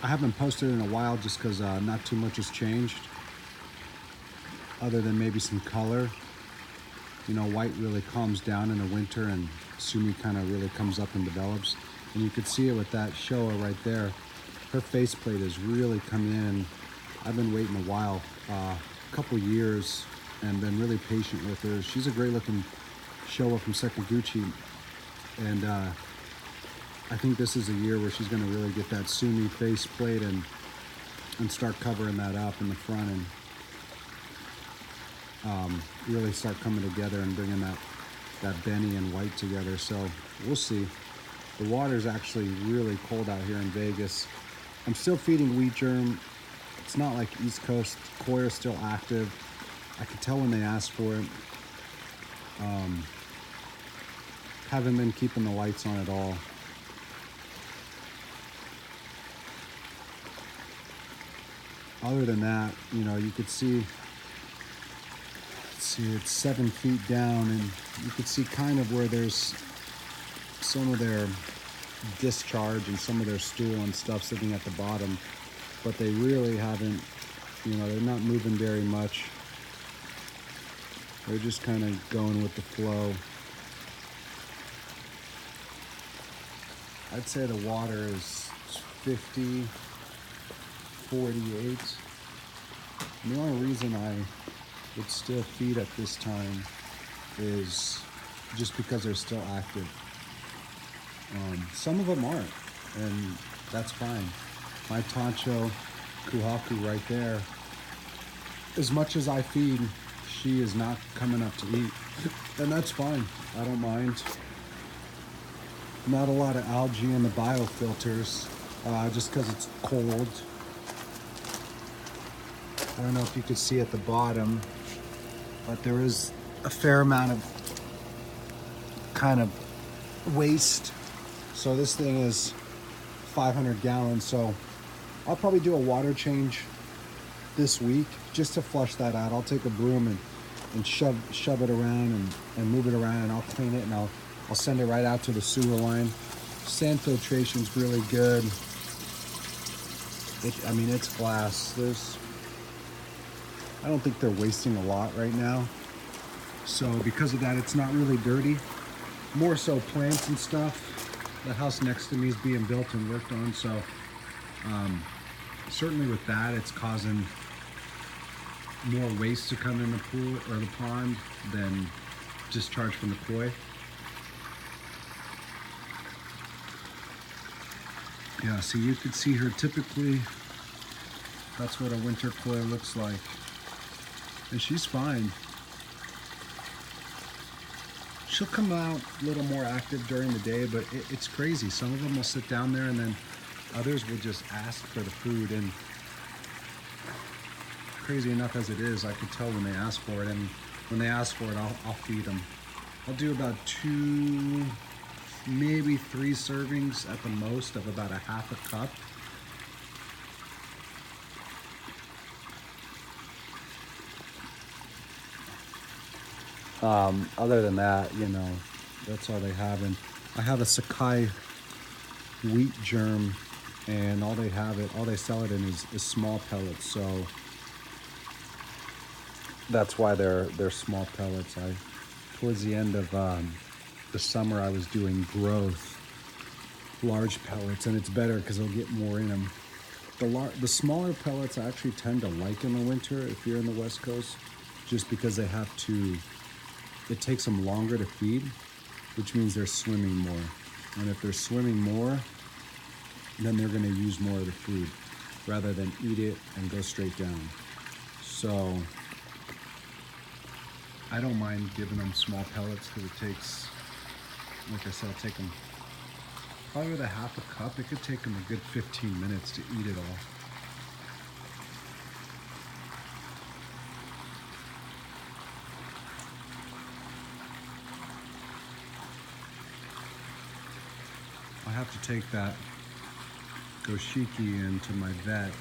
I haven't posted in a while just because not too much has changed, other than maybe some color. You know, white really calms down in the winter, and Sumi kind of really comes up and develops. And you could see it with that Showa right there. Her faceplate has really come in. I've been waiting a while, a couple years, and been really patient with her. She's a great looking Showa from Sekaguchi, and I think this is a year where she's going to really get that Sumi faceplate and start covering that up in the front, and really start coming together and bringing that Benny and white together. So we'll see. The water's actually really cold out here in Vegas. I'm still feeding wheat germ. It's not like East Coast. Koi are still active. I could tell when they asked for it. Haven't been keeping the lights on at all. Other than that, you know, you could see, let's see, it's 7 feet down, and you could see kind of where there's some of their discharge and some of their stool and stuff sitting at the bottom, but they really haven't, you know, they're not moving very much. They're just kind of going with the flow. I'd say the water is 50, 48. And the only reason I would still feed at this time is just because they're still active. Some of them aren't, and that's fine. My Tancho Kuhaku right there, as much as I feed, she is not coming up to eat, and that's fine. I don't mind. Not a lot of algae in the biofilters, just because it's cold. I don't know if you could see at the bottom, but there is a fair amount of kind of waste. So this thing is 500 gallons, so I'll probably do a water change this week just to flush that out. I'll take a broom and shove it around and move it around, and I'll clean it, and I'll send it right out to the sewer line. Sand filtration's really good. I mean, it's glass. I don't think they're wasting a lot right now. So because of that, it's not really dirty. More so plants and stuff. The house next to me is being built and worked on, so certainly with that, it's causing more waste to come in the pool or the pond than discharge from the koi. Yeah, so you could see her typically. That's what a winter koi looks like. And she's fine. She'll come out a little more active during the day, but it's crazy. Some of them will sit down there, and then others will just ask for the food. And crazy enough as it is, I could tell when they ask for it. And when they ask for it, I'll feed them. I'll do about 2, maybe 3 servings at the most of about a half a cup. Other than that, you know, that's all they have. And I have a Sakai wheat germ, and all they sell it in is small pellets. So that's why they're small pellets. Towards the end of the summer, I was doing growth, large pellets, and it's better because they'll get more in them. The smaller pellets I actually tend to like in the winter if you're in the West Coast, just because it takes them longer to feed, which means they're swimming more. And if they're swimming more, then they're going to use more of the food rather than eat it and go straight down. So I don't mind giving them small pellets because it takes, like I said, it'll take them probably with a half a cup. It could take them a good 15 minutes to eat it all. I have to take that Goshiki into my vet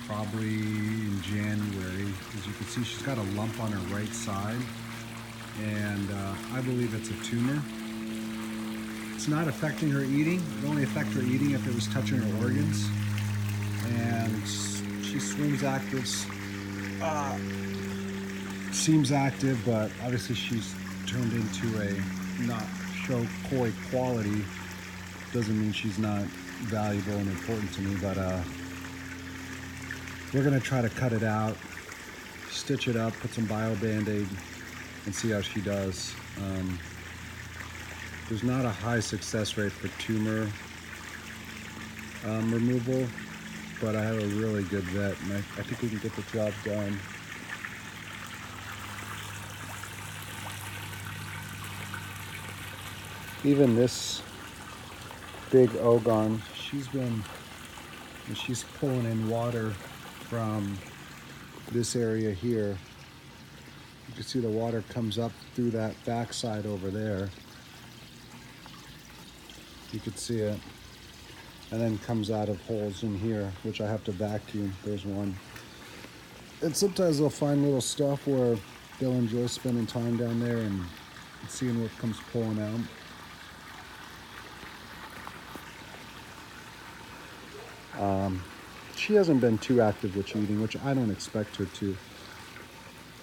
probably in January. As you can see, she's got a lump on her right side, and I believe it's a tumor. It's not affecting her eating. It would only affect her eating if it was touching her organs. And she swims active, seems active, but obviously she's turned into a not show koi quality. Doesn't mean she's not valuable and important to me, but we're gonna try to cut it out, stitch it up, put some bio band-aid, and see how she does. There's not a high success rate for tumor removal, but I have a really good vet, and I think we can get the job done. Even this big Ogon, she's pulling in water from this area here. You can see the water comes up through that backside over there. You could see it. And then comes out of holes in here, which I have to vacuum. There's one. And sometimes they'll find little stuff where they'll enjoy spending time down there and seeing what comes pulling out. She hasn't been too active with eating, which I don't expect her to.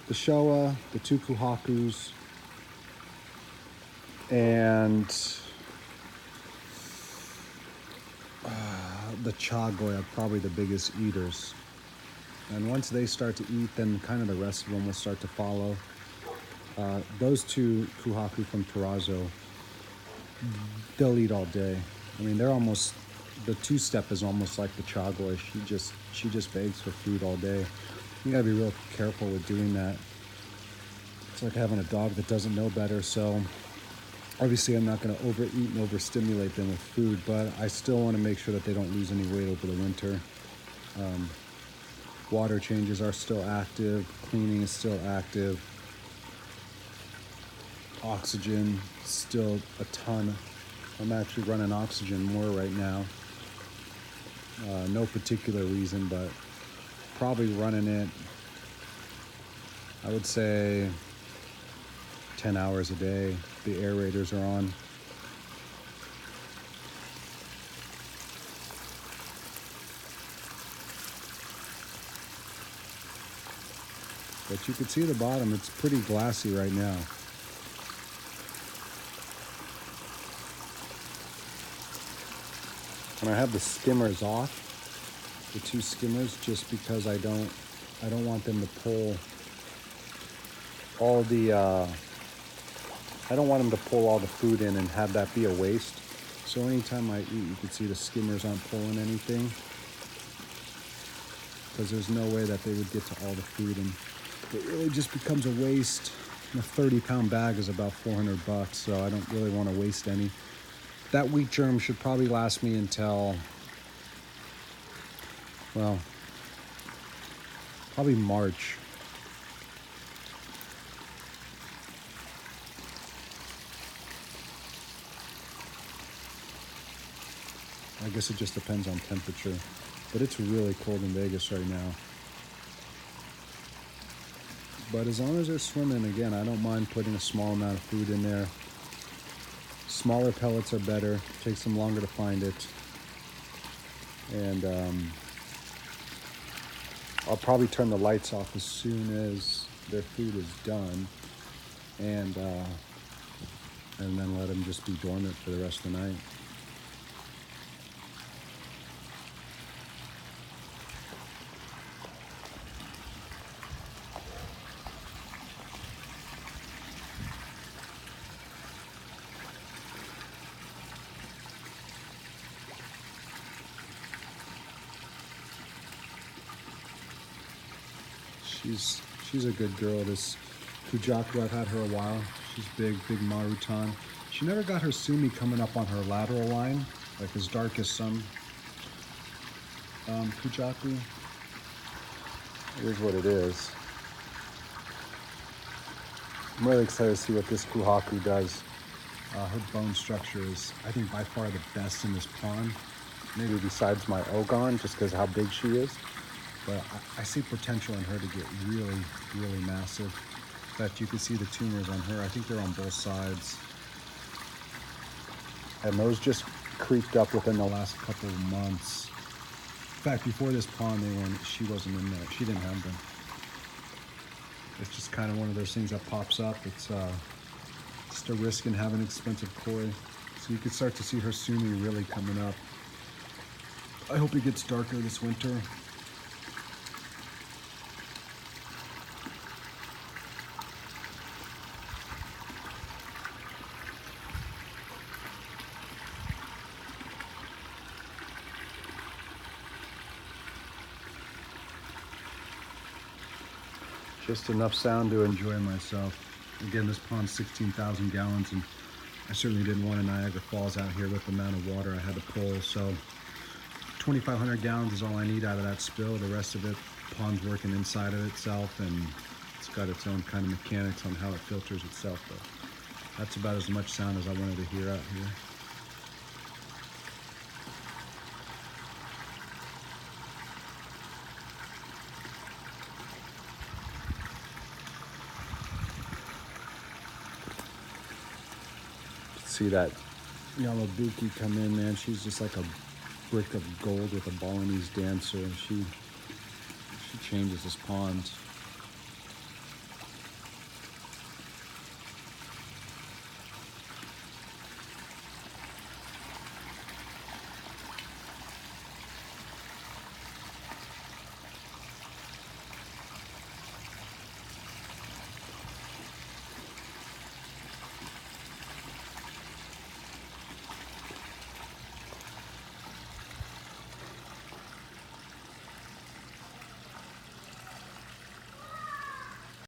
The Showa, the two Kohakus, and the Chagoi are probably the biggest eaters. And once they start to eat, then kind of the rest of them will start to follow. Those two Kohaku from Terrazzo, they'll eat all day. I mean, they're almost, the two-step is almost like the Chagoi. She just begs for food all day. You gotta be real careful with doing that. It's like having a dog that doesn't know better. So obviously I'm not gonna overeat and overstimulate them with food, but I still wanna make sure that they don't lose any weight over the winter. Water changes are still active, cleaning is still active. Oxygen, still a ton. I'm actually running oxygen more right now. No particular reason, but probably running it, I would say 10 hours a day. The aerators are on. But you can see the bottom, it's pretty glassy right now. And I have the skimmers off, the two skimmers, just because I don't want them to pull all the, I don't want them to pull all the food in and have that be a waste. So anytime I eat, you can see the skimmers aren't pulling anything, because there's no way that they would get to all the food, and it really just becomes a waste. And a 30-pound bag is about $400, so I don't really want to waste any. That wheat germ should probably last me until, well, probably March. I guess it just depends on temperature, but it's really cold in Vegas right now. But as long as they're swimming, again, I don't mind putting a small amount of food in there. Smaller pellets are better, takes them longer to find it. And I'll probably turn the lights off as soon as their food is done, and then let them just be dormant for the rest of the night. She's a good girl. This Kujaku, I've had her a while. She's big Marutan. She never got her Sumi coming up on her lateral line, like as dark as some Kujaku. Here's what it is. I'm really excited to see what this Kohaku does. Her bone structure is, I think, by far the best in this pond. Maybe besides my Ogon, just because how big she is. But I see potential in her to get really massive. In fact, you can see the tumors on her. I think they're on both sides. And those just creeped up within the last couple of months. In fact, before this pond, she wasn't in there. She didn't have them. It's just kind of one of those things that pops up. It's just a risk in having expensive koi. So you can start to see her sumi really coming up. I hope it gets darker this winter. Just enough sound to enjoy myself. Again, this pond's 16,000 gallons, and I certainly didn't want a Niagara Falls out here with the amount of water I had to pull. So 2,500 gallons is all I need out of that spill. The rest of it, pond's working inside of itself, and it's got its own kind of mechanics on how it filters itself. But that's about as much sound as I wanted to hear out here. See that yellow buki come in, man. She's just like a brick of gold with a Balinese dancer. She changes this pond.